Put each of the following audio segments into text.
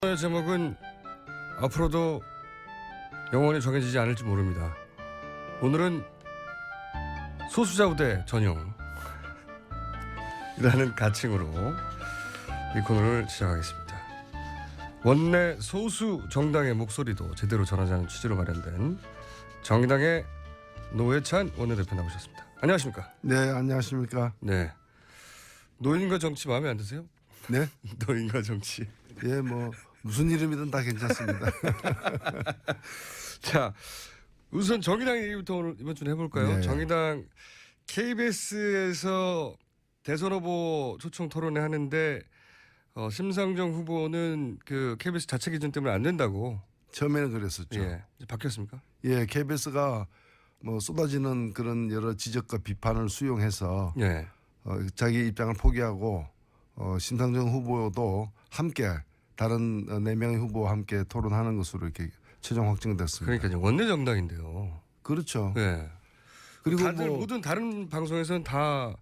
오늘 제목은 앞으로도 영원히 정해지지 않을지 모릅니다. 오늘은 소수자 부대 전용 이라는 가칭으로 이 코너를 시작하겠습니다. 원내 소수 정당의 목소리도 제대로 전하자는 취지로 마련된 정의당의 노회찬 원내대표 나오셨습니다. 안녕하십니까? 네, 안녕하십니까? 네. 노인과 정치 마음에 안 드세요? 네? 노인과 정치. 예, 뭐 무슨 이름이든 다 괜찮습니다. 자, 우선 정의당 얘기부터 오늘 이번 주는 해볼까요? 네. 정의당 KBS에서 대선 후보 초청 토론회 하는데 심상정 후보는 그 KBS 자체 기준 때문에 안 된다고. 처음에는 그랬었죠. 예, 이제 바뀌었습니까? 예, KBS가 뭐 쏟아지는 그런 여러 지적과 비판을 수용해서 예. 자기 입장을 포기하고 심상정 후보도 함께 다른 4명의 후보와 함께 토론하는 것으로 이렇게 최종 확정됐습니다. 그러니까 이제 원내 정당인데요. 그렇죠. 예. 그리고 다들 뭐 모든 다른 방송에서는 다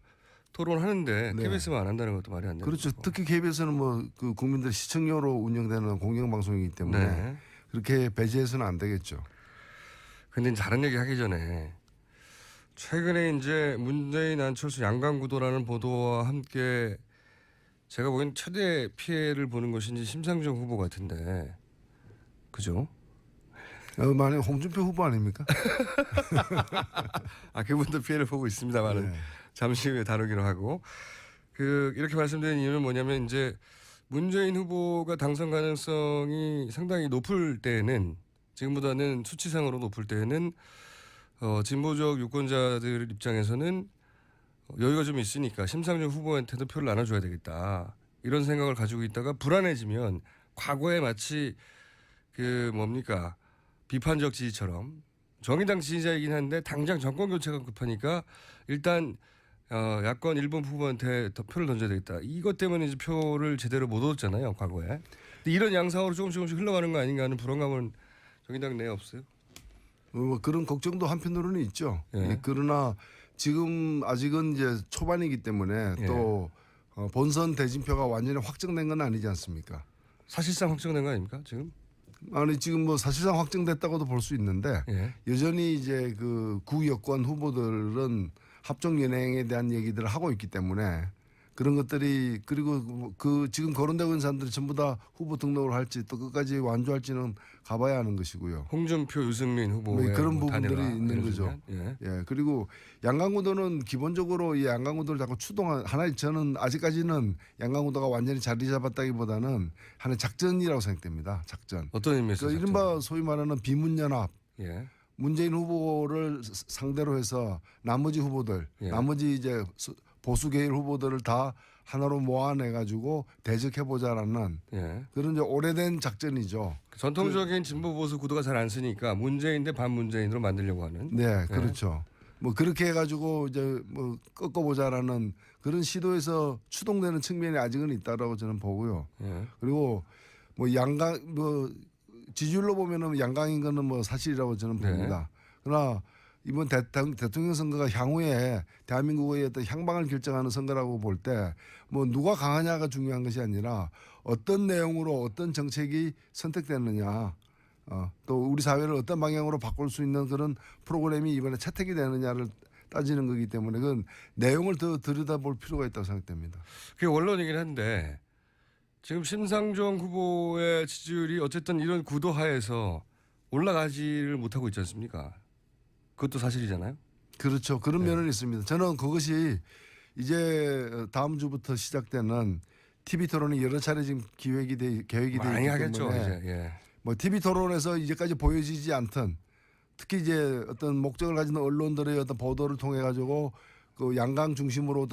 토론하는데 네. KBS만 안 한다는 것도 말이 안 되는 그렇죠. 거고. 특히 KBS는 뭐 그 국민들 시청료로 운영되는 공영방송이기 때문에 네. 그렇게 배제해서는 안 되겠죠. 근데 이제 다른 얘기 하기 전에 최근에 이제 문재인 안철수 양강구도라는 보도와 함께 제가 보기엔 최대 피해를 보는 것이 이제 심상정 후보 같은데 그죠? 만약 홍준표 후보 아닙니까? 아 그분도 피해를 보고 있습니다만은 네. 잠시 후에 다루기로 하고 이렇게 말씀드린 이유는 뭐냐면 이제 문재인 후보가 당선 가능성이 상당히 높을 때에는 지금보다는 수치상으로 높을 때에는 진보적 유권자들 입장에서는 여유가 좀 있으니까 심상정 후보한테도 표를 나눠줘야 되겠다. 이런 생각을 가지고 있다가 불안해지면 과거에 마치 그 뭡니까 비판적 지지처럼 정의당 지지자이긴 한데 당장 정권 교체가 급하니까 일단 야권 일본 후보한테 더 표를 던져야 되겠다. 이것 때문에 이제 표를 제대로 못 얻었잖아요. 과거에. 근데 이런 양상으로 조금씩 흘러가는 거 아닌가 하는 불안감은 정의당 내에 없어요? 뭐 그런 걱정도 한편으로는 있죠. 예. 그러나 지금 아직은 이제 초반이기 때문에 예. 또 본선 대진표가 완전히 확정된 건 아니지 않습니까? 사실상 확정된 거 아닙니까 지금? 아니 지금 뭐 사실상 확정됐다고도 볼 수 있는데 예. 여전히 이제 그 구여권 후보들은 합종 연행에 대한 얘기들을 하고 있기 때문에 그런 것들이 그리고 그 지금 거론되고 있는 사람들이 전부 다 후보 등록을 할지 또 끝까지 완주할지는 가봐야 하는 것이고요. 홍준표, 유승민 후보의 뭐 그런 뭐 부분들이 단일화, 있는 예를 거죠. 들면. 예. 예. 그리고 양강구도는 기본적으로 이 양강구도를 자꾸 하나의 저는 아직까지는 양강구도가 완전히 자리 잡았다기보다는 하나의 작전이라고 생각됩니다. 작전. 어떤 의미에서? 그 이른바 소위 말하는 비문연합. 예. 문재인 후보를 상대로 해서 나머지 후보들, 예. 나머지 이제 보수 계열 후보들을 다 하나로 모아내 가지고 대적해보자라는 예. 그런 이제 오래된 작전이죠. 전통적인 진보 보수 구도가 잘 안 쓰니까 문재인 대 반문재인으로 만들려고 하는. 네, 그렇죠. 뭐 그렇게 해가지고 이제 뭐 꺾어보자라는 그런 시도에서 추동되는 측면이 아직은 있다라고 저는 보고요. 예. 그리고 뭐 양강 뭐 지지율로 보면은 양강인 거는 뭐 사실이라고 저는 봅니다. 그러나 이번 대통령 선거가 향후에 대한민국의 어떤 향방을 결정하는 선거라고 볼 때 뭐 누가 강하냐가 중요한 것이 아니라 어떤 내용으로 어떤 정책이 선택되느냐 또 우리 사회를 어떤 방향으로 바꿀 수 있는 그런 프로그램이 이번에 채택이 되느냐를 따지는 거기 때문에 그건 내용을 더 들여다볼 필요가 있다고 생각됩니다. 그게 원론이긴 한데 지금 심상정 후보의 지지율이 어쨌든 이런 구도 하에서 올라가지를 못하고 있지 않습니까? 그것도 사실이잖아요. 그렇죠. 그런 면은 있습니다. 저는 그것이 이제 다음 주부터 시작되는 TV 토론이 여러 차례 지금 계획이 돼 있기 많이 하겠죠. 때문에 이제. 예. 뭐 TV 토론에서 이제까지 보여지지 않던 특히 이제 어떤 목적을 가진 언론들의 어떤 보도를 통해 가지고 그 양강 중심으로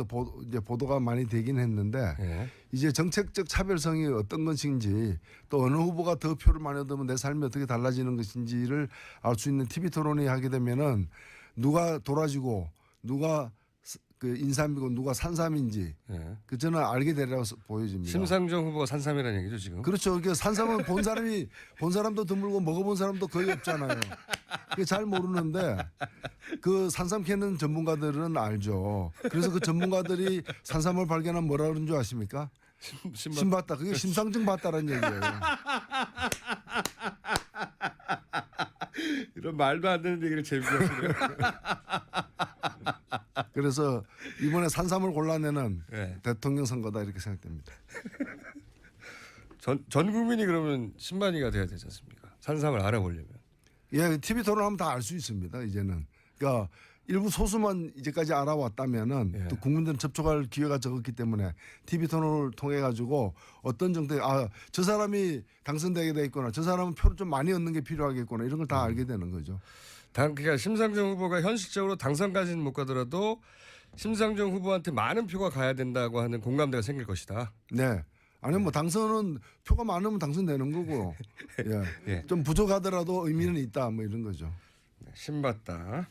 이제 보도가 많이 되긴 했는데 예. 이제 정책적 차별성이 어떤 것인지 또 어느 후보가 더 표를 많이 얻으면 내 삶이 어떻게 달라지는 것인지를 알 수 있는 TV 토론이 하게 되면은 누가 도라지고 누가 그 인삼이고 누가 산삼인지 예. 그 저는 알게 되리라고 보여집니다. 심상정 후보가 산삼이라는 얘기죠 지금. 그렇죠. 그 산삼은 본 사람도 드물고 먹어본 사람도 거의 없잖아요. 그게 잘 모르는데 그 산삼 캐는 전문가들은 알죠. 그래서 그 전문가들이 산삼을 발견하면 뭐라 그러는 줄 아십니까? 신봤다. 그게 심상정 봤다라는 얘기예요. 이런 말도 안 되는 얘기를 재밌게 하시네요. 그래서 이번에 산삼을 골라내는 네. 대통령 선거다 이렇게 생각됩니다. 전 국민이 그러면 신만이가 돼야 되지 않습니까? 산삼을 알아보려면. 예, TV 토론하면 다 알 수 있습니다. 이제는. 그러니까 일부 소수만 이제까지 알아왔다면은 예. 또 국민들은 접촉할 기회가 적었기 때문에 TV 토론을 통해 가지고 어떤 정도의 저 사람이 당선되게 돼 있거나 저 사람은 표를 좀 많이 얻는 게 필요하겠구나 이런 걸 다 알게 되는 거죠. 그러니까 심상정 후보가 현실적으로 당선까지는 못 가더라도 심상정 후보한테 많은 표가 가야 된다고 하는 공감대가 생길 것이다. 네. 아니 뭐 당선은 표가 많으면 당선되는 거고 예. 예. 좀 부족하더라도 의미는 있다 뭐 이런 거죠. 신봤다.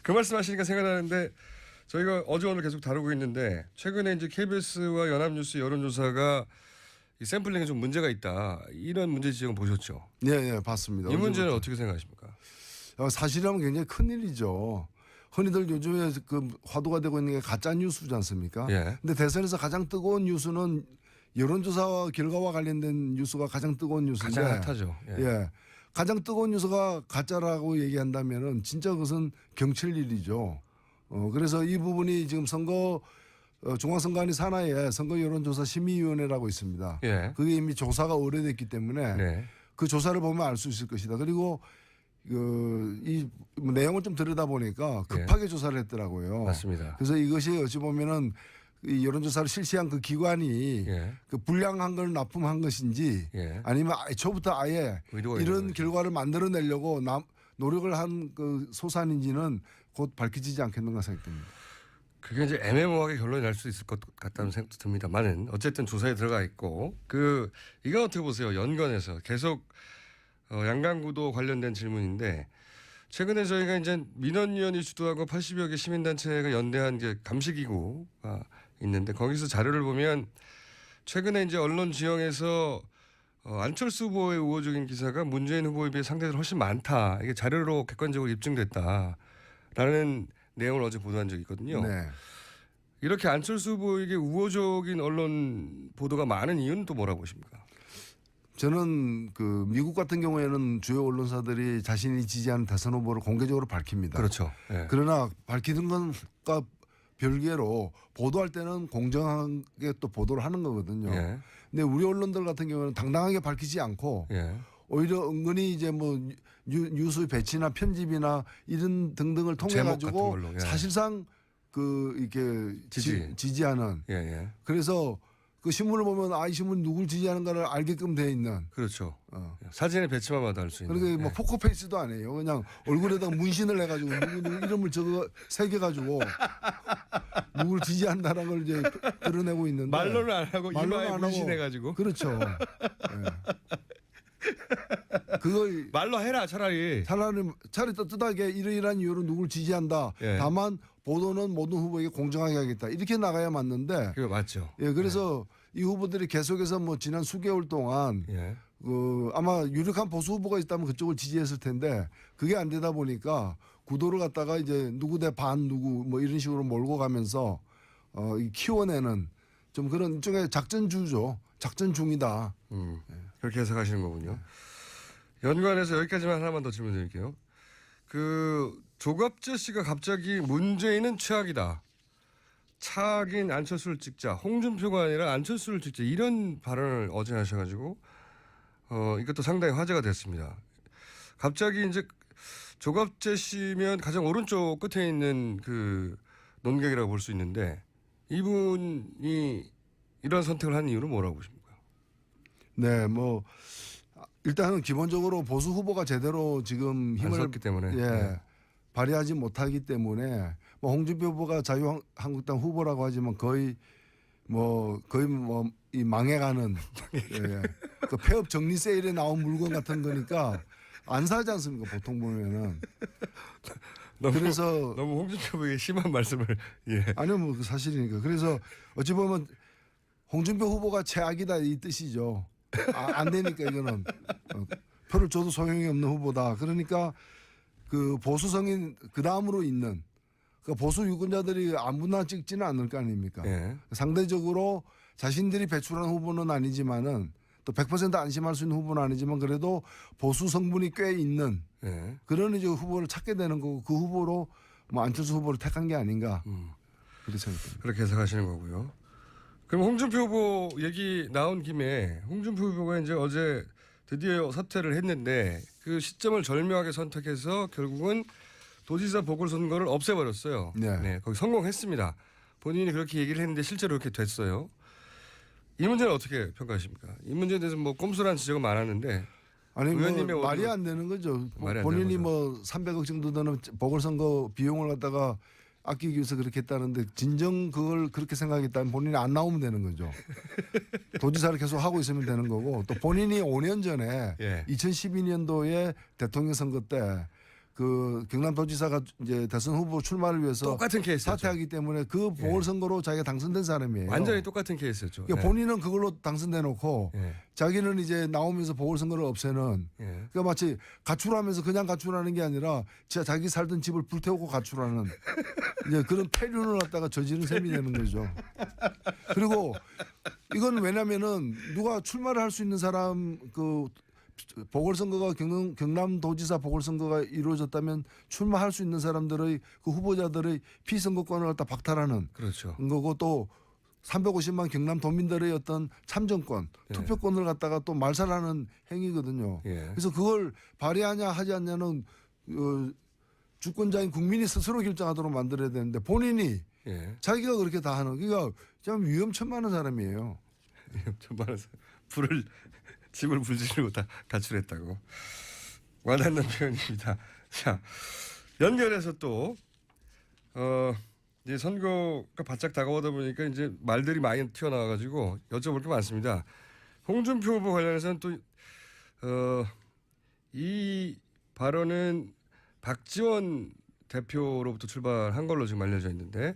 그 말씀하시니까 생각나는데 저희가 어제 오늘 계속 다루고 있는데 최근에 이제 KBS와 연합뉴스 여론조사가 이 샘플링에 좀 문제가 있다 이런 문제 지적을 보셨죠? 예, 예, 봤습니다. 이 문제는 어떻게 생각하십니까? 사실이라면 굉장히 큰 일이죠. 흔히들 요즘에 그 화두가 되고 있는 게 가짜 뉴스지 않습니까? 예. 근데 대선에서 가장 뜨거운 뉴스는 여론조사와 결과와 관련된 뉴스가 가장 뜨거운 뉴스인데 가장 핫하죠. 예. 예. 가장 뜨거운 뉴스가 가짜라고 얘기한다면은 진짜 그것은 경칠 일이죠. 그래서 이 부분이 지금 중앙선관위 산하에 선거 여론조사 심의위원회라고 있습니다. 예. 그게 이미 조사가 오래됐기 때문에 네. 그 조사를 보면 알 수 있을 것이다. 그리고 이 내용을 좀 들여다 보니까 급하게 조사를 했더라고요. 맞습니다. 그래서 이것이 어찌 보면은 이 여론조사를 실시한 그 기관이 예. 그 불량한 걸 납품한 것인지 예. 아니면 초부터 아예 의도가 있는 이런 거죠. 결과를 만들어내려고 노력을 한 그 소산인지는 곧 밝혀지지 않겠는가 생각됩니다. 그게 이제 애매모호하게 결론이 날 수 있을 것 같다는 생각도 듭니다만은 어쨌든 조사에 들어가 있고 이건 어떻게 보세요? 연관해서 계속 양강구도 관련된 질문인데 최근에 저희가 이제 민원위원회 주도하고 80여 개 시민단체가 연대한 게 감시기구가 있는데 거기서 자료를 보면 최근에 이제 언론 지형에서 안철수 후보의 우호적인 기사가 문재인 후보에 비해 상대적으로 훨씬 많다. 이게 자료로 객관적으로 입증됐다라는 내용을 어제 보도한 적이 있거든요. 네. 이렇게 안철수 후보에게 우호적인 언론 보도가 많은 이유는 또 뭐라고 보십니까? 저는 그 미국 같은 경우에는 주요 언론사들이 자신이 지지하는 대선 후보를 공개적으로 밝힙니다. 그렇죠. 예. 그러나 밝히는 것과 별개로 보도할 때는 공정하게 또 보도를 하는 거거든요. 예. 근데 우리 언론들 같은 경우는 당당하게 밝히지 않고 예. 오히려 은근히 이제 뭐 뉴스 배치나 편집이나 이런 등등을 통해 제목 가지고 같은 걸로, 예. 사실상 그 이렇게 지지하는 예. 예. 그래서 그 신문을 보면 이 신문 누굴 지지하는가를 알게끔 돼 있는 그렇죠. 사진의 배치만 봐도 알 수 있는. 그러니까 뭐 포커페이스도 아니에요. 그냥 얼굴에다가 문신을 해가지고 누구 이름을 적어 새겨가지고 누구를 지지한다는 걸 이제 드러내고 있는데 말로는 안 하고 말로는 이마에 안 하고. 문신해가지고. 그렇죠. 그걸 말로 해라 차라리. 차라리 떳떳하게 이러이러한 이유로 누구를 지지한다. 예. 다만 보도는 모든 후보에게 공정하게 하겠다. 이렇게 나가야 맞는데. 그거 맞죠. 예, 그래서 이 후보들이 계속해서 뭐 지난 수개월 동안 예. 아마 유력한 보수 후보가 있다면 그쪽을 지지했을 텐데 그게 안 되다 보니까 구도를 갖다가 이제 누구 대 반 누구 뭐 이런 식으로 몰고 가면서 키워내는 좀 그런 일종의 작전주죠. 작전 중이다. 그렇게 해석하시는 거군요. 연관해서 여기까지만 하나만 더 질문드릴게요. 그 조갑재 씨가 갑자기 문재인은 최악이다. 차악인 안철수를 찍자. 홍준표가 아니라 안철수를 찍자. 이런 발언을 어제 하셔가지고 이것도 상당히 화제가 됐습니다. 갑자기 이제 조갑재 씨면 가장 오른쪽 끝에 있는 그 논객이라고 볼 수 있는데 이분이 이런 선택을 한 이유는 뭐라고 보십니까? 네, 뭐 일단은 기본적으로 보수 후보가 제대로 지금 힘을 섰기 때문에. 예, 발휘하지 못하기 때문에 뭐 홍준표 후보가 자유한국당 후보라고 하지만 거의 이 망해가는 예, 그 폐업 정리 세일에 나온 물건 같은 거니까 안 사지 않습니까? 보통 보면은. 그래서 너무 홍준표 후보에게 심한 말씀을 예. 아니요, 뭐 그 사실이니까. 그래서 어찌 보면 홍준표 후보가 최악이다 이 뜻이죠. 안 되니까 이거는 표를 줘도 소용이 없는 후보다. 그러니까 그 보수성인 그 다음으로 있는 그 보수 유권자들이 아무나 찍지는 않을 거 아닙니까? 예. 상대적으로 자신들이 배출한 후보는 아니지만은 또 100% 안심할 수 있는 후보는 아니지만 그래도 보수 성분이 꽤 있는 예. 그런 이제 후보를 찾게 되는 거고 그 후보로 뭐 안철수 후보를 택한 게 아닌가 그렇게 생각합니다. 그렇게 해석하시는 거고요. 그럼 홍준표 후보 얘기 나온 김에 홍준표 후보가 이제 어제 드디어 사퇴를 했는데 그 시점을 절묘하게 선택해서 결국은 도지사 보궐선거를 없애버렸어요. 네. 거기 성공했습니다. 본인이 그렇게 얘기를 했는데 실제로 그렇게 됐어요. 이 문제는 어떻게 평가하십니까? 이 문제에 대해서 뭐 꼼수라는 지적은 많았는데 아니 뭐 의원님의 말이 어디로- 안 되는 거죠. 말이 안 본인이 되는 뭐 300억 정도 되는 보궐선거 비용을 갖다가 아끼기 위해서 그렇게 했다는데 진정 그걸 그렇게 생각했다면 본인이 안 나오면 되는 거죠. 도지사를 계속 하고 있으면 되는 거고 또 본인이 5년 전에 예. 2012년도에 대통령 선거 때 그 경남도지사가 이제 대선 후보 출마를 위해서 똑같은 케이스였죠. 사퇴하기 때문에 그 보궐선거로 자기가 당선된 사람이에요. 완전히 똑같은 케이스였죠. 그러니까 본인은 그걸로 당선돼 놓고 예. 자기는 이제 나오면서 보궐선거를 없애는 예. 그러니까 마치 가출하면서 그냥 가출하는 게 아니라 진짜 자기 살던 집을 불태우고 가출하는 이제 그런 폐륜을 갖다가 저지른 셈이 되는 거죠. 그리고 이건 왜냐면은 누가 출마를 할 수 있는 사람 그 보궐선거가 경남도지사 보궐선거가 이루어졌다면 출마할 수 있는 사람들의 그 후보자들의 피선거권을 갖다 박탈하는 그렇죠. 거고 또 350만 경남 도민들의 어떤 참정권, 투표권을 갖다가 또 말살하는 행위거든요. 예. 그래서 그걸 발의하냐 하지 않냐는 주권자인 국민이 스스로 결정하도록 만들어야 되는데 본인이 예. 자기가 그렇게 다 하는 그러니까 참 위험천만한 사람이에요. 전반에서 불을 집을 불지르고 다 가출했다고 와닿는 표현입니다. 자 연결해서 또 이제 선거가 바짝 다가오다 보니까 이제 말들이 많이 튀어나와가지고 여쭤볼 게 많습니다. 홍준표 후보 관련해서는 또 이 발언은 박지원 대표로부터 출발한 걸로 지금 알려져 있는데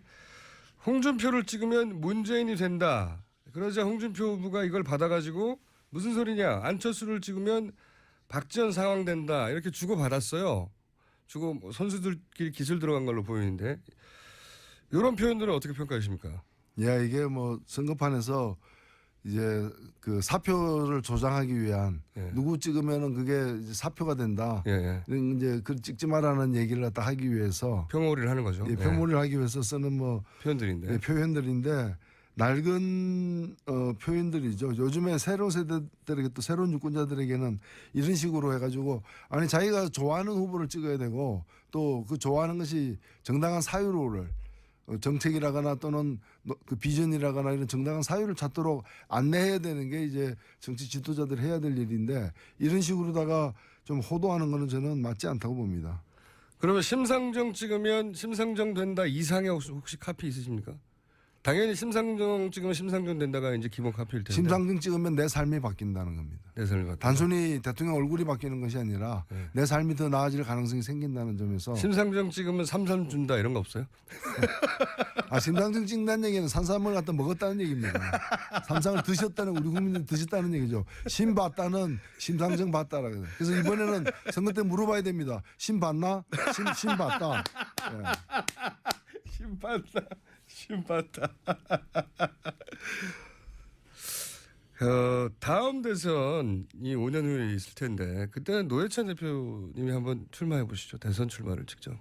홍준표를 찍으면 문재인이 된다. 그러자 홍준표 후보가 이걸 받아가지고 무슨 소리냐. 안철수를 찍으면 박지원 상황된다. 이렇게 주고받았어요. 주고 뭐 선수들끼리 기술 들어간 걸로 보이는데 이런 표현들은 어떻게 평가하십니까? 야 이게 뭐 선거판에서 이제 그 사표를 조장하기 위한 예. 누구 찍으면은 그게 이제 사표가 된다. 예. 이런 이제 그 찍지 말라는 얘기를 갖다 하기 위해서 평오리를 하는 거죠. 예, 표몰이를 하기 위해서 쓰는 뭐 표현들인데. 예, 표현들인데 낡은 표현들이죠. 요즘에 새로운 세대들에게 또 새로운 유권자들에게는 이런 식으로 해가지고 아니 자기가 좋아하는 후보를 찍어야 되고 또 그 좋아하는 것이 정당한 사유를 정책이라거나 또는 그 비전이라거나 이런 정당한 사유를 찾도록 안내해야 되는 게 이제 정치 지도자들이 해야 될 일인데 이런 식으로다가 좀 호도하는 거는 저는 맞지 않다고 봅니다. 그러면 심상정 찍으면 심상정 된다 이상의 혹시 카피 있으십니까? 당연히 심상정 찍으면 심상정 된다가 이제 기본 카피일 텐데. 심상정 찍으면 내 삶이 바뀐다는 겁니다. 내 삶이 바뀐다. 단순히 대통령 얼굴이 바뀌는 것이 아니라 네. 내 삶이 더 나아질 가능성이 생긴다는 점에서 심상정 찍으면 삼삼 준다 이런 거 없어요? 심상정 찍는다는 얘기는 산삼을 갖다 먹었다는 얘기입니다. 삼삼을 드셨다는 우리 국민들이 드셨다는 얘기죠. 심 봤다는 심상정 봤다라고. 그래서 이번에는 선거 때 물어봐야 됩니다. 심 봤나? 심 봤다. 예. 심봤다. 심봤다. 다음 대선이 5년 후에 있을 텐데 그때는 노회찬 대표님이 한번 출마해 보시죠. 대선 출마를 직접.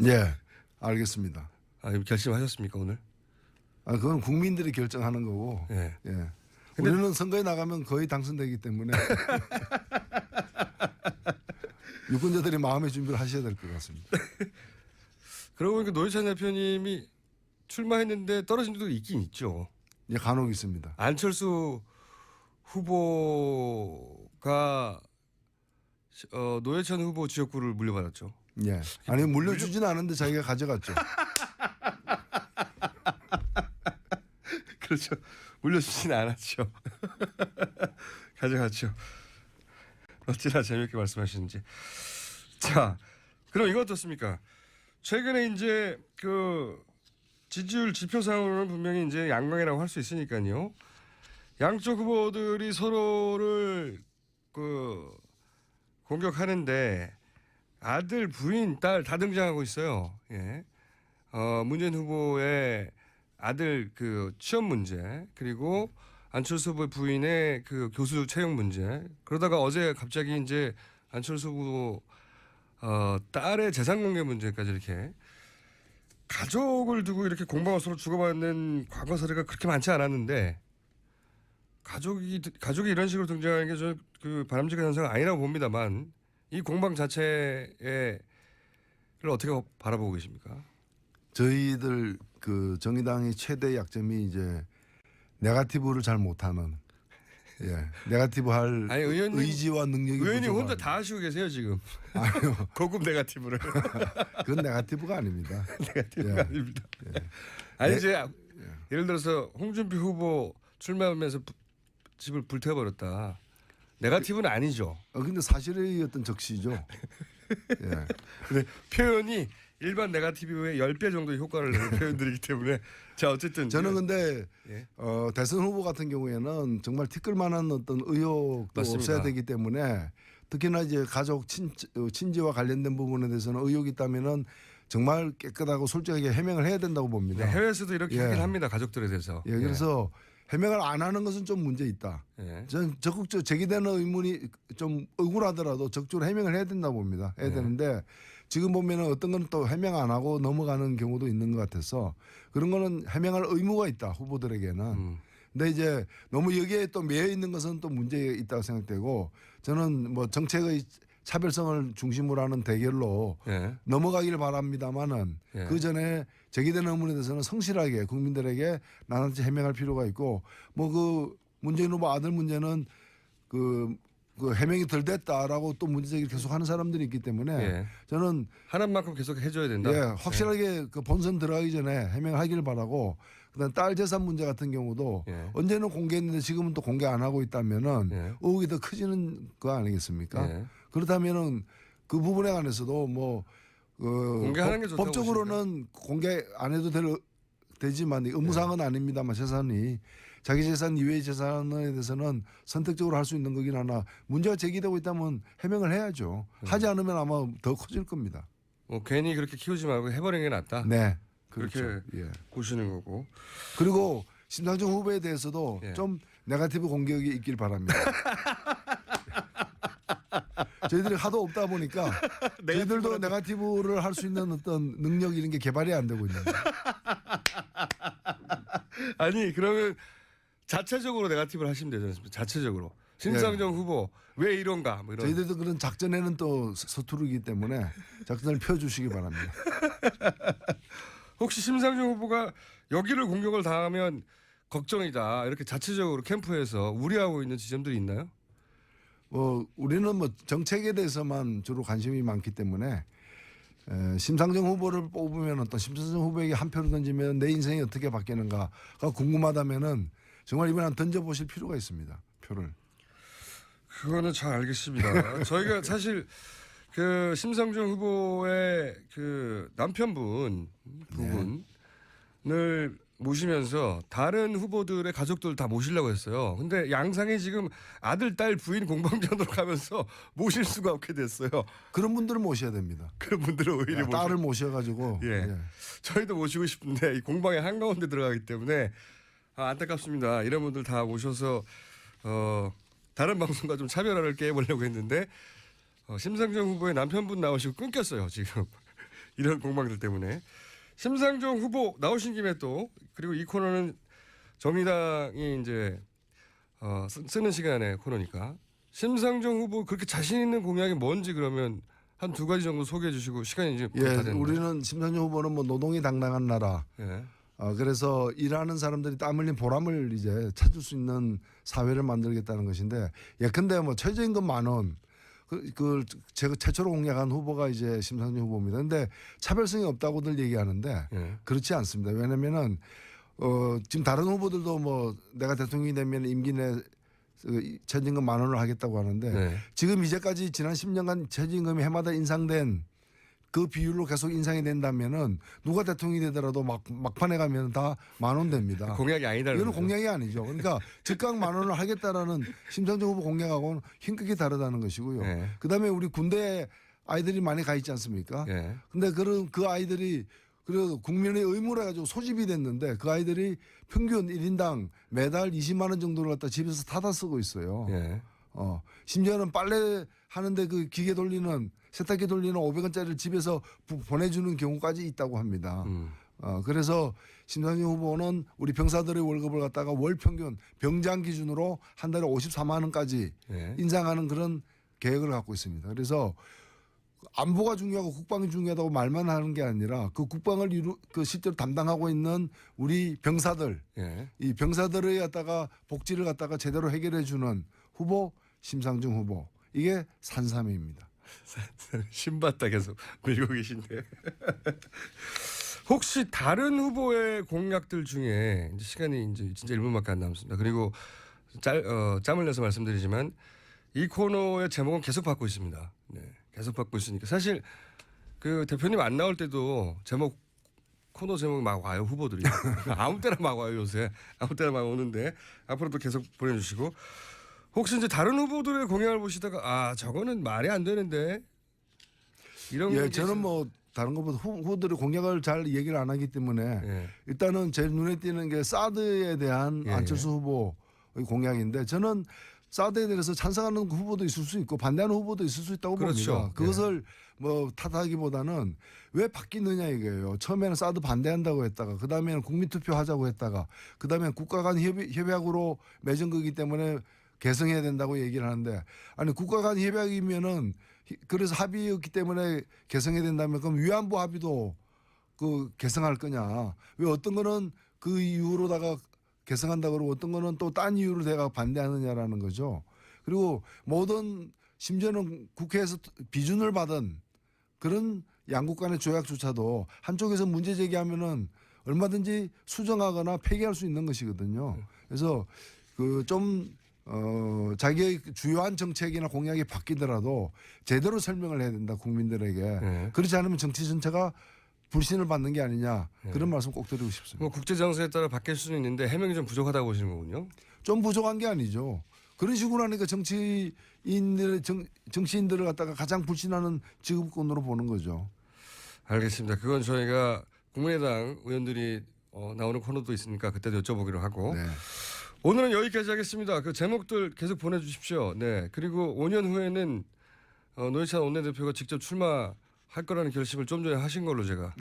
예, 알겠습니다. 이거 결심하셨습니까 오늘? 그건 국민들이 결정하는 거고. 예. 예. 우리는 선거에 나가면 거의 당선되기 때문에 유권자들이 마음의 준비를 하셔야 될 것 같습니다. 그러고 보니까 노회찬 대표님이 출마했는데 떨어진 적도 있긴 있죠. 예, 간혹 있습니다. 안철수 후보가 노회찬 후보 지역구를 물려받았죠. 예. 아니 물려주지는 않은데 자기가 가져갔죠. 그렇죠. 물려주지는 않았죠. 가져갔죠. 어찌나 재미있게 말씀하시는지. 자, 그럼 이거 어떻습니까? 최근에 이제 그 지지율 지표상으로는 분명히 이제 양강이라고 할 수 있으니까요. 양쪽 후보들이 서로를 그 공격하는데 아들, 부인, 딸 다 등장하고 있어요. 예. 문재인 후보의 아들 그 취업 문제 그리고 안철수 후보의 부인의 그 교수 채용 문제 그러다가 어제 갑자기 이제 안철수 후보 딸의 재산 공개 문제까지 이렇게 가족을 두고 이렇게 공방을 서로 주고받는 과거 사례가 그렇게 많지 않았는데 가족이 이런 식으로 등장하는 게 저는 그 바람직한 현상은 아니라고 봅니다만 이 공방 자체를 어떻게 바라보고 계십니까? 저희들 그 정의당의 최대 약점이 이제 네거티브를 잘 못하는 네거티브 할 아니, 의원님, 의지와 능력이 의원님 부족한. 혼자 다 하시고 계세요 지금. 아니요. 고급 네거티브를. 그건 네거티브가 아닙니다. 네거티브가 예. 아닙니다. 아니 이제 예를 들어서 홍준표 후보 출마하면서 집을 불태워버렸다. 네거티브는 아니죠. 근데 사실의 어떤 적시죠. 예. 근데 표현이 일반 네거티브의 10배 정도의 효과를 내는 표현들이기 때문에 자 어쨌든 저는 근데 예. 대선 후보 같은 경우에는 정말 티끌만한 어떤 의혹도 맞습니다. 없어야 되기 때문에 특히나 이제 가족 친지와 관련된 부분에 대해서는 의혹이 있다면은 정말 깨끗하고 솔직하게 해명을 해야 된다고 봅니다. 네, 해외에서도 이렇게 예. 하긴 합니다. 가족들에 대해서. 예, 그래서 해명을 안 하는 것은 좀 문제 있다. 예. 저는 적극적으로 제기되는 의문이 좀 억울하더라도 적극적으로 해명을 해야 된다고 봅니다. 해야 되는데 지금 보면은 어떤 건 또 해명 안 하고 넘어가는 경우도 있는 것 같아서 그런 거는 해명할 의무가 있다 후보들에게는. 근데 이제 너무 여기에 또 매여 있는 것은 또 문제 있다고 생각되고 저는 뭐 정책의 차별성을 중심으로 하는 대결로 예. 넘어가길 바랍니다만은 예. 그 전에 제기되는 의문에 대해서는 성실하게 국민들에게 나눠지 해명할 필요가 있고 뭐 그 문재인 후보 아들 문제는 그 해명이 덜 됐다라고 또 문제 제기를 계속 하는 사람들이 있기 때문에 예. 저는 하는 만큼 계속 해줘야 된다. 확실하게 그 본선 들어가기 전에 해명하기를 바라고 그다음 딸 재산 문제 같은 경우도 예. 언제는 공개했는데 지금은 또 공개 안 하고 있다면은 예. 의혹이 더 커지는 거 아니겠습니까? 예. 그렇다면은 그 부분에 관해서도 뭐 공개하는 게 좋다고 법적으로는 공개 안 해도 되지만 의무사항은 아닙니다만 재산이 자기 재산 이외의 재산에 대해서는 선택적으로 할 수 있는 거긴 하나 문제가 제기되고 있다면 해명을 해야죠. 하지 않으면 아마 더 커질 겁니다. 뭐 괜히 그렇게 키우지 말고 해버리는 게 낫다. 네. 그렇게 그렇죠. 예. 보시는 거고. 그리고 심상정 후보에 대해서도 예. 좀 네거티브 공격이 있길 바랍니다. 저희들이 하도 없다 보니까 저희들도 네거티브를 할 수 있는 어떤 능력 이런 게 개발이 안 되고 있는 거예요. 아니 그러면 자체적으로 네거티브를 하시면 되지 않습니까? 자체적으로. 심상정 후보 왜 이런가 뭐 이런. 저희들도 그런 작전에는 또 서투르기 때문에 작전을 펴주시기 바랍니다. 혹시 심상정 후보가 여기를 공격을 당하면 걱정이다 이렇게 자체적으로 캠프에서 우려하고 있는 지점들이 있나요? 우리는 뭐 정책에 대해서만 주로 관심이 많기 때문에 심상정 후보를 뽑으면 또 심상정 후보에게 한 표를 던지면 내 인생이 어떻게 바뀌는가가 궁금하다면은 정말 이번에 한 던져보실 필요가 있습니다. 표를. 그거는 잘 알겠습니다. 저희가 사실 그 심상정 후보의 그 남편분 부분을 모시면서 다른 후보들의 가족들 다 모시려고 했어요. 근데 양상이 지금 아들, 딸, 부인 공방전으로 가면서 모실 수가 없게 됐어요. 그런 분들을 모셔야 됩니다. 그런 분들은 오히려 딸을 모셔가지고 예. 저희도 모시고 싶은데 이 공방의 한가운데 들어가기 때문에 안타깝습니다. 이런 분들 다 모셔서 다른 방송과 좀 차별화를 깨보려고 했는데 심상정 후보의 남편분 나오시고 끊겼어요. 지금 이런 공방들 때문에. 심상정 후보 나오신 김에 또 그리고 이 코너는 정의당이 이제 쓰는 시간의 코너니까 심상정 후보 그렇게 자신 있는 공약이 뭔지 그러면 한 두 가지 정도 소개해 주시고 시간이 이제 다 됐는데. 우리는 심상정 후보는 뭐 노동이 당당한 나라. 예. 그래서 일하는 사람들이 땀 흘린 보람을 이제 찾을 수 있는 사회를 만들겠다는 것인데 예컨대 뭐 최저임금 10,000원 제가 최초로 공약한 후보가 이제 심상정 후보입니다. 그런데 차별성이 없다고들 얘기하는데 그렇지 않습니다. 왜냐면은 지금 다른 후보들도 뭐 내가 대통령이 되면 임기 내 최저임금 10,000원을 하겠다고 하는데 지금 이제까지 지난 10년간 최저임금이 해마다 인상된 그 비율로 계속 인상이 된다면은 누가 대통령이 되더라도 막판에 가면 다 10,000원 됩니다. 공약이 아니다. 이거는 공약이 아니죠. 그러니까 즉각 10,000원을 하겠다라는 심상정 후보 공약하고는 힘크게 다르다는 것이고요. 그다음에 우리 군대 아이들이 많이 가 있지 않습니까? 예. 근데 그 아이들이 그래도 국민의 의무로 해가지고 소집이 됐는데 그 아이들이 평균 1인당 매달 20만 원 정도를 갖다 집에서 타다 쓰고 있어요. 예. 심지어는 빨래 하는데 그 기계 돌리는 세탁기 돌리는 500원짜리를 집에서 보내주는 경우까지 있다고 합니다. 그래서 심상정 후보는 우리 병사들의 월급을 갖다가 월 평균 병장 기준으로 한 달에 54만 원까지 예. 인상하는 그런 계획을 갖고 있습니다. 그래서 안보가 중요하고 국방이 중요하다고 말만 하는 게 아니라 그 국방을 실제로 담당하고 있는 우리 병사들, 예. 이 병사들의 갖다가 복지를 갖다가 제대로 해결해 주는 후보 심상정 후보, 이게 산삼입니다. 신봤다 계속 밀고 계신데. 혹시 다른 후보의 공약들 중에 이제 시간이 이제 진짜 1분밖에 안 남습니다. 그리고 짬을 내서 말씀드리지만 이 코너의 제목은 계속 받고 있습니다. 네, 계속 받고 있으니까 사실 그 대표님 안 나올 때도 코너 제목 막 와요, 후보들이. 아무 때나 막 와요, 요새. 아무 때나 막 오는데 앞으로도 계속 보내주시고, 혹시 이제 다른 후보들의 공약을 보시다가 저거는 말이 안 되는데 이런 게 저는 뭐 다른 것보다 후보들의 공약을 잘 얘기를 안 하기 때문에 일단은 제 눈에 띄는 게 사드에 대한 안철수 후보의 공약인데, 저는 사드에 대해서 찬성하는 후보도 있을 수 있고 반대하는 후보도 있을 수 있다고 봅니다. 그것을 뭐 탓하기보다는 왜 바뀌느냐 이거예요. 처음에는 사드 반대한다고 했다가 그 다음에는 국민투표 하자고 했다가 그 다음에 국가 간 협약으로 맺은 거기 때문에 개성해야 된다고 얘기를 하는데, 아니 국가 간 협약이면은 그래서 합의였기 때문에 개성해야 된다면 그럼 위안부 합의도 그 개성할 거냐? 왜 어떤 거는 그 이유로다가 개성한다 그러고 어떤 거는 또 딴 이유로 내가 반대하느냐라는 거죠. 그리고 모든 심지어는 국회에서 비준을 받은 그런 양국 간의 조약조차도 한쪽에서 문제 제기하면은 얼마든지 수정하거나 폐기할 수 있는 것이거든요. 그래서 자기의 주요한 정책이나 공약이 바뀌더라도 제대로 설명을 해야 된다, 국민들에게. 그렇지 않으면 정치 전체가 불신을 받는 게 아니냐, 그런 말씀 꼭 드리고 싶습니다. 뭐 국제 정세에 따라 바뀔 수는 있는데 해명이 좀 부족하다고 보시는 거군요. 좀 부족한 게 아니죠. 그런 식으로 하니까 정치인들을 갖다가 가장 불신하는 지급권으로 보는 거죠. 알겠습니다. 그건 저희가 국민의당 의원들이 나오는 코너도 있으니까 그때도 여쭤보기로 하고. 네. 오늘은 여기까지 하겠습니다. 그 제목들 계속 보내주십시오. 네. 그리고 5년 후에는 노회찬 원내대표가 직접 출마할 거라는 결심을 좀 전에 하신 걸로 제가.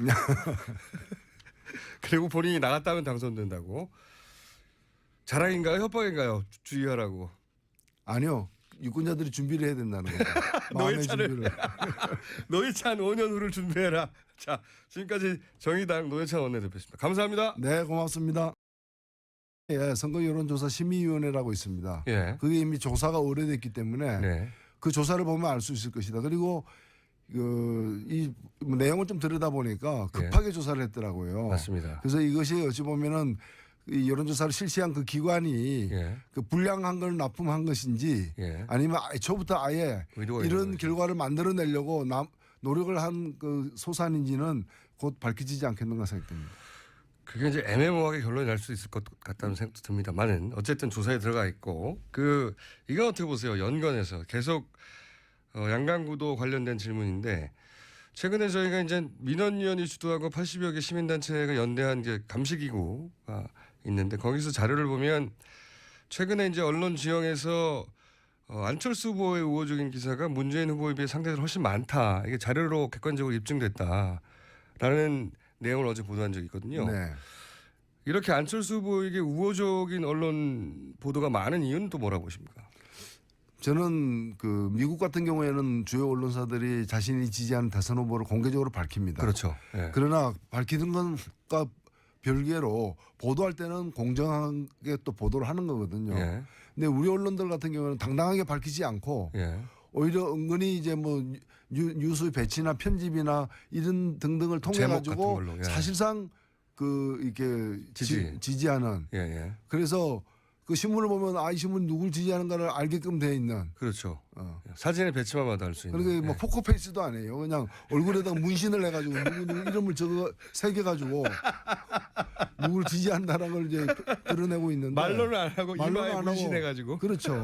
그리고 본인이 나갔다면 당선된다고. 자랑인가요? 협박인가요? 주의하라고. 아니요. 유권자들이 준비를 해야 된다는 거죠. 마음의 준비를. 노회찬 5년 후를 준비해라. 자, 지금까지 정의당 노회찬 원내대표였습니다. 감사합니다. 네, 고맙습니다. 선거 여론조사 심의위원회라고 있습니다. 그게 이미 조사가 오래됐기 때문에 그 조사를 보면 알 수 있을 것이다. 그리고 이 내용을 좀 들여다 보니까 급하게 조사를 했더라고요. 맞습니다. 그래서 이것이 어찌 보면은 이 여론조사를 실시한 그 기관이 그 불량한 걸 납품한 것인지 아니면 애초부터 아예 이런 결과를 만들어내려고 노력을 한 그 소산인지는 곧 밝혀지지 않겠는가 생각됩니다. 그게 이제 애매모호하게 결론이 날 수 있을 것 같다는 생각도 듭니다만은 어쨌든 조사에 들어가 있고, 이건 어떻게 보세요? 연관해서 계속 양강구도 관련된 질문인데, 최근에 저희가 이제 민원위원회 주도하고 80여 개 시민단체가 연대한 이제 감시기구가 있는데, 거기서 자료를 보면 최근에 이제 언론 지형에서 안철수 후보의 우호적인 기사가 문재인 후보에 비해 상대적으로 훨씬 많다, 이게 자료로 객관적으로 입증됐다라는 내용을 어제 보도한 적이 있거든요. 네. 이렇게 안철수 후보에게 우호적인 언론 보도가 많은 이유는 또 뭐라고 보십니까? 저는 그 미국 같은 경우에는 주요 언론사들이 자신이 지지하는 대선 후보를 공개적으로 밝힙니다. 그렇죠. 그러나 밝히는 것과 별개로 보도할 때는 공정하게 또 보도를 하는 거거든요. 근데 우리 언론들 같은 경우는 당당하게 밝히지 않고 오히려 은근히 이제 뭐 뉴스 배치나 편집이나 이런 등등을 통해 가지고 사실상 그 이렇게 지지하는. 그래서 그 신문을 보면 이 신문 누굴 지지하는가를 알게끔 돼 있는. 그렇죠. 사진의 배치만 봐도 알 수 있는. 그러니까 뭐 포커페이스도 아니에요. 그냥 얼굴에다가 문신을 해가지고 누구 이름을 새겨가지고 누구를 지지한다는 걸 이제 드러내고 있는데, 말로는 안 하고 이마에 문신해가지고. 그렇죠.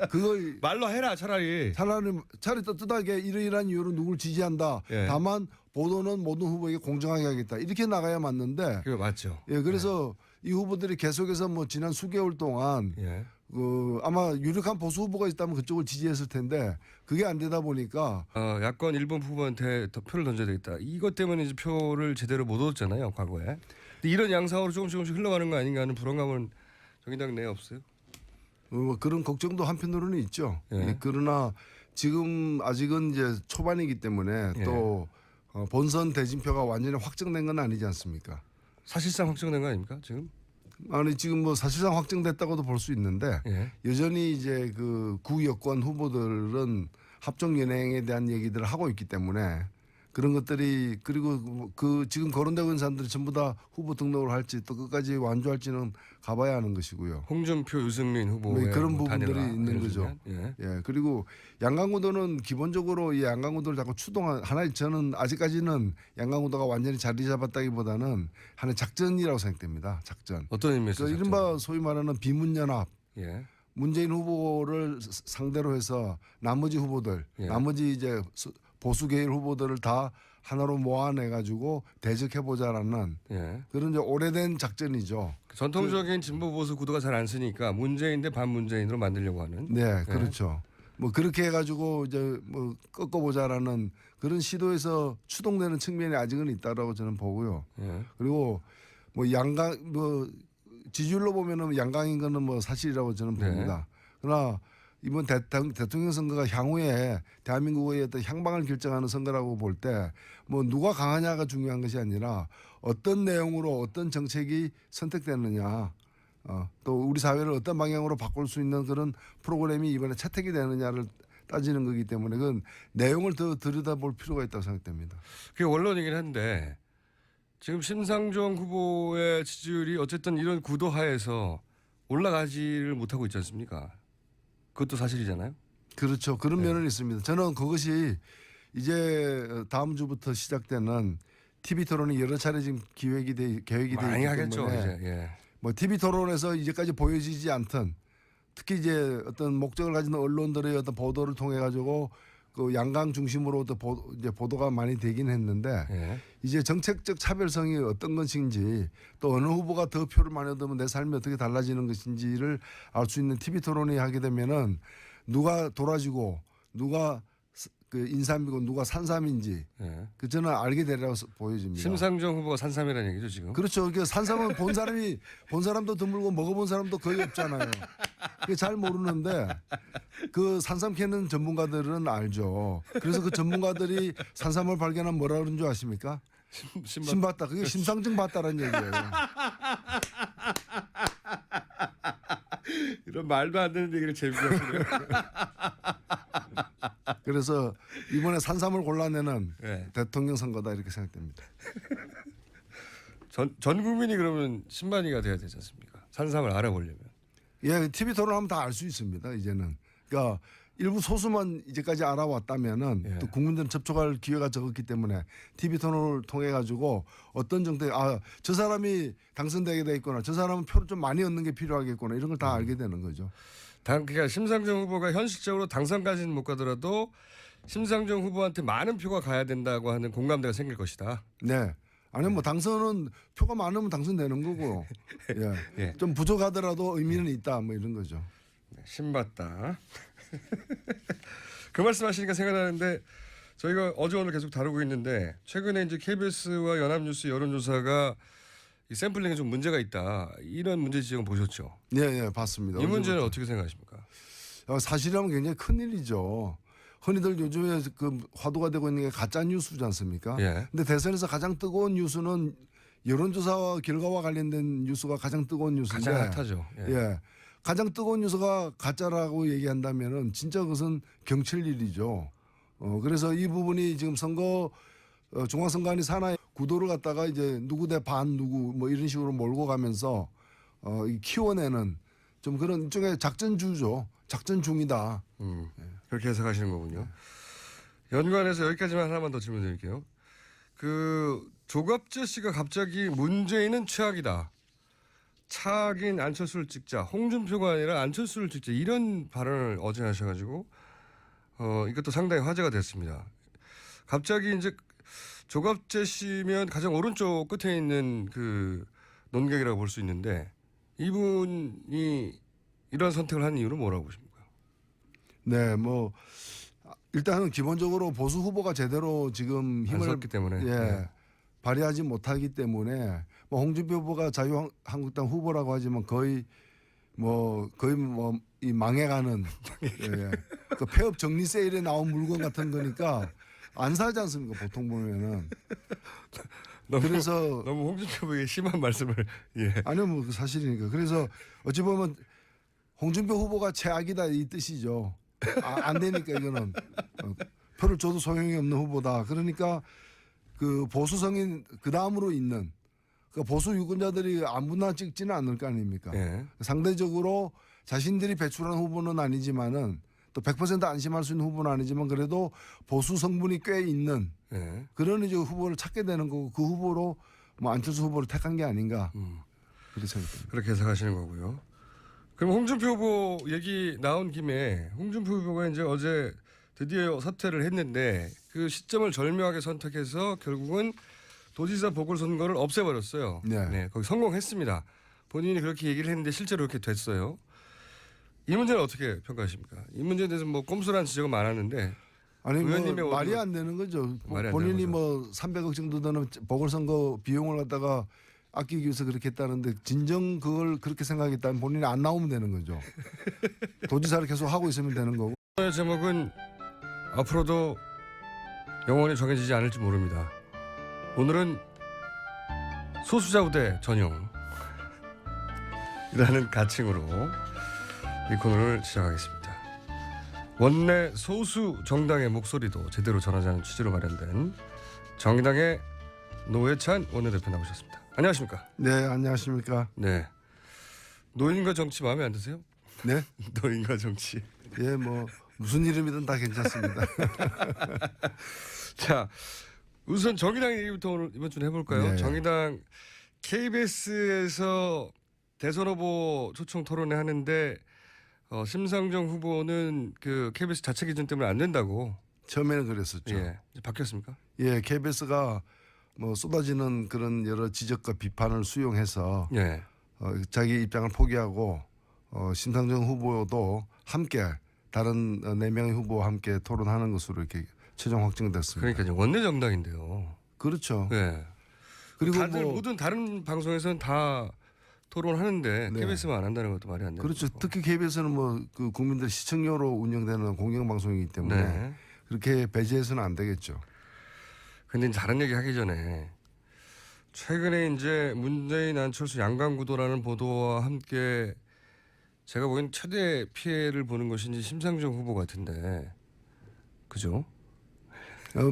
그걸 말로 해라 차라리. 차라리 떳떳하게 이러이러한 이유로 누굴 지지한다. 예. 다만 보도는 모든 후보에게 공정하게 하겠다. 이렇게 나가야 맞는데. 그게 맞죠. 예, 그래서 이 후보들이 계속해서 뭐 지난 수개월 동안 예. 아마 유력한 보수 후보가 있다면 그쪽을 지지했을 텐데 그게 안 되다 보니까 야권 일본 후보한테 더 표를 던져야 되겠다. 이것 때문에 이제 표를 제대로 못 얻었잖아요, 과거에. 근데 이런 양상으로 조금씩 흘러가는 거 아닌가 하는 불안감은 정의당 내에 없어요? 그런 걱정도 한편으로는 있죠. 예. 그러나 지금 아직은 이제 초반이기 때문에 예. 또 본선 대진표가 완전히 확정된 건 아니지 않습니까? 사실상 확정된 거 아닙니까, 지금? 아니 지금 뭐 사실상 확정됐다고도 볼 수 있는데 예. 여전히 이제 그 구여권 후보들은 합종 연행에 대한 얘기들을 하고 있기 때문에 그런 것들이 그리고 그 지금 거론되고 있는 사람들이 전부 다 후보 등록을 할지 또 끝까지 완주할지는 가봐야 하는 것이고요. 홍준표, 유승민 후보의 그런 뭐 부분들이 단일화, 있는 예를 거죠. 들면. 예. 예, 그리고 양강구도는 기본적으로 이 양강구도를 자꾸 하나의 저는 아직까지는 양강구도가 완전히 자리 잡았다기보다는 하나의 작전이라고 생각됩니다. 작전. 어떤 의미에서? 그 이른바 소위 말하는 비문연합. 예. 문재인 후보를 상대로 해서 나머지 후보들, 예. 나머지 이제 보수 계열 후보들을 다 하나로 모아내 가지고 대적해 보자라는 예. 그런 이제 오래된 작전이죠. 전통적인 진보 보수 구도가 잘 안 쓰니까 문재인 대 반문재인으로 만들려고 하는. 네, 그렇죠. 뭐 그렇게 해가지고 이제 뭐 꺾어보자라는 그런 시도에서 추동되는 측면이 아직은 있다라고 저는 보고요. 예. 그리고 뭐 지지율로 보면은 양강인 거는 뭐 사실이라고 저는 봅니다. 그러나 이번 대통령 선거가 향후에 대한민국의 어떤 향방을 결정하는 선거라고 볼 때 뭐 누가 강하냐가 중요한 것이 아니라 어떤 내용으로 어떤 정책이 선택되느냐 또 우리 사회를 어떤 방향으로 바꿀 수 있는 그런 프로그램이 이번에 채택이 되느냐를 따지는 거기 때문에 그건 내용을 더 들여다볼 필요가 있다고 생각됩니다. 그게 원론이긴 한데 지금 심상정 후보의 지지율이 어쨌든 이런 구도 하에서 올라가지를 못하고 있지 않습니까? 그것도 사실이잖아요. 그렇죠. 그런 면은 있습니다. 저는 그것이 이제 다음 주부터 시작되는 TV 토론이 여러 차례 지금 계획이 돼 있기 많이 하겠죠. 때문에 이제. 예. 뭐 TV 토론에서 이제까지 보여지지 않던 특히 이제 어떤 목적을 가진 언론들의 어떤 보도를 통해 가지고 그 양강 중심으로 이제 보도가 많이 되긴 했는데 예. 이제 정책적 차별성이 어떤 것인지 또 어느 후보가 더 표를 많이 얻으면 내 삶이 어떻게 달라지는 것인지를 알 수 있는 TV 토론이 하게 되면은 누가 도라지고 누가 그 인삼이고 누가 산삼인지 예. 그 저는 알게 되리라고 보여집니다. 심상정 후보가 산삼이라는 얘기죠 지금. 그렇죠. 그 산삼은 본 사람도 드물고 먹어본 사람도 거의 없잖아요. 그게 잘 모르는데 그 산삼 캐는 전문가들은 알죠. 그래서 그 전문가들이 산삼을 발견하면 뭐라 그러는 줄 아십니까? 신봤다. 그게 심상정 봤다라는 얘기예요. 이런 말도 안 되는 얘기를 재밌게 하시네요. 그래서 이번에 산삼을 골라내는 예. 대통령 선거다 이렇게 생각됩니다. 전 국민이 그러면 신반이가 돼야 되지 않습니까? 산삼을 알아보려면. 예, TV 토론하면 다 알 수 있습니다. 이제는. 그러니까 일부 소수만 이제까지 알아왔다면은 예. 또 국민들은 접촉할 기회가 적었기 때문에 TV 토론을 통해 가지고 어떤 정책 저 사람이 당선되게 돼 있거나 저 사람은 표를 좀 많이 얻는 게 필요하겠구나 이런 걸 다 알게 되는 거죠. 그러니까 심상정 후보가 현실적으로 당선까지는 못 가더라도 심상정 후보한테 많은 표가 가야 된다고 하는 공감대가 생길 것이다. 네. 아니면 뭐 당선은 표가 많으면 당선되는 거고 예. 예. 좀 부족하더라도 의미는 있다 뭐 이런 거죠. 신봤다. 그 말씀하시니까 생각나는데 저희가 어제 오늘 계속 다루고 있는데 최근에 이제 KBS와 연합뉴스 여론조사가 이 샘플링에 좀 문제가 있다 이런 문제 지적을 보셨죠? 네, 봤습니다. 이 문제는 어떻게 생각하십니까? 사실이라면 굉장히 큰 일이죠. 흔히들 요즘에 그 화두가 되고 있는 게 가짜 뉴스지 않습니까? 예. 근데 대선에서 가장 뜨거운 뉴스는 여론조사와 결과와 관련된 뉴스가 가장 뜨거운 뉴스인데 가장 핫하죠. 예. 예. 가장 뜨거운 뉴스가 가짜라고 얘기한다면은 진짜 그것은 경칠 일이죠. 그래서 이 부분이 지금 중앙선관위 산하의 구도를 갖다가 이제 누구 대 반 누구 뭐 이런 식으로 몰고 가면서 키워내는 좀 그런 일종의 작전주죠. 작전 중이다. 그렇게 해석하시는 거군요. 연관해서 여기까지만 하나만 더 질문 드릴게요. 그 조갑재 씨가 갑자기 문재인은 최악이다. 차긴 안철수를 찍자, 홍준표가 아니라 안철수를 찍자 이런 발언을 어제 하셔가지고 이것도 상당히 화제가 됐습니다. 갑자기 이제 조갑재 씨면 가장 오른쪽 끝에 있는 그 논객이라고 볼 수 있는데 이분이 이런 선택을 한 이유는 뭐라고 보십니까? 네, 뭐 일단은 기본적으로 보수 후보가 제대로 지금 안 힘을 섰기 때문에. 예, 네. 발휘하지 못하기 때문에 뭐 홍준표 후보가 자유한국당 후보라고 하지만 거의 이 망해가는 예, 그 폐업 정리 세일에 나온 물건 같은 거니까 안 사지 않습니까? 보통 보면은. 그래서 너무 홍준표 후보의 심한 말씀을 예. 아니요, 뭐 사실이니까. 그래서 어찌 보면 홍준표 후보가 최악이다 이 뜻이죠. 안 되니까 이거는 표를 줘도 소용이 없는 후보다. 그러니까 그 보수성인 그 다음으로 있는 그 보수 유권자들이 아무나 찍지는 않을 거 아닙니까? 예. 상대적으로 자신들이 배출한 후보는 아니지만은 또 100% 안심할 수 있는 후보는 아니지만 그래도 보수 성분이 꽤 있는 예. 그런 이제 후보를 찾게 되는 거고 그 후보로 뭐 안철수 후보를 택한 게 아닌가 그렇게 생각합니다. 그렇게 해석하시는 거고요. 그럼 홍준표 후보 얘기 나온 김에 홍준표 후보가 이제 어제 드디어 사퇴를 했는데 그 시점을 절묘하게 선택해서 결국은 도지사 보궐선거를 없애버렸어요. 네. 거기 성공했습니다. 본인이 그렇게 얘기를 했는데 실제로 그렇게 됐어요. 이 문제는 어떻게 평가하십니까? 이 문제에 대해서 뭐 꼼수라는 지적은 많았는데 아니 의원님의 뭐 말이 어느- 안 되는 거죠. 말이 안 본인이 되는 뭐 300억 정도 되는 보궐선거 비용을 갖다가 아끼기 위해서 그렇게 했다는데 진정 그걸 그렇게 생각했다면 본인이 안 나오면 되는 거죠. 도지사를 계속 하고 있으면 되는 거고. 오늘 제목은 앞으로도 영원히 정해지지 않을지 모릅니다. 오늘은 소수자우대 전용 이라는 가칭으로 이 코너를 시작하겠습니다. 원내 소수 정당의 목소리도 제대로 전하지 않은 취지로 마련된 정의당의 노회찬 원내대표 나오셨습니다. 안녕하십니까? 네, 안녕하십니까? 네. 노인과 정치 마음에 안 드세요? 네, 노인과 정치. 예, 뭐 무슨 이름이든 다 괜찮습니다. 자, 우선 정의당 얘기부터 오늘 이번 주는 해볼까요? 네. 정의당 KBS에서 대선 후보 초청 토론회 하는데 심상정 후보는 그 KBS 자체 기준 때문에 안 된다고. 처음에는 그랬었죠. 예, 이제 바뀌었습니까? 예, KBS가 뭐 쏟아지는 그런 여러 지적과 비판을 수용해서 예. 자기 입장을 포기하고 심상정 후보도 함께 다른 4명의 후보와 함께 토론하는 것으로 이렇게 최종 확정됐습니다. 그러니까 이제 원내 정당인데요. 그렇죠. 예. 그리고 다들 뭐 모든 다른 방송에서는 다 토론하는데 네. KBS만 안 한다는 것도 말이 안 되는 그렇죠. 거고. 특히 KBS는 뭐 그 국민들 시청료로 운영되는 공영방송이기 때문에 네. 그렇게 배제해서는 안 되겠죠. 근데 이제 다른 얘기 하기 전에 최근에 이제 문재인 안철수 양강구도라는 보도와 함께 제가 보기엔 최대 피해를 보는 것이 이제 심상정 후보 같은데 그죠?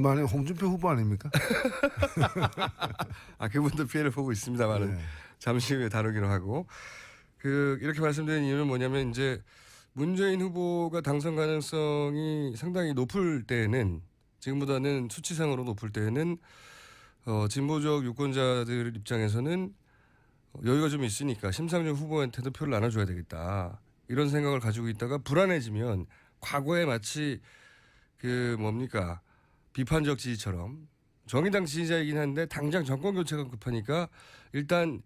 만약 홍준표 후보 아닙니까? 아 그분도 피해를 보고 있습니다만은 네. 잠시 후에 다루기로 하고 이렇게 말씀드린 이유는 뭐냐면 이제 문재인 후보가 당선 가능성이 상당히 높을 때에는 지금보다는 수치상으로 높을 때에는 진보적 유권자들 입장에서는 여유가 좀 있으니까 심상정 후보한테도 표를 나눠줘야 되겠다 이런 생각을 가지고 있다가 불안해지면 과거에 마치 그 뭡니까 비판적 지지처럼 정의당 지지자이긴 한데 당장 정권 교체가 급하니까 일단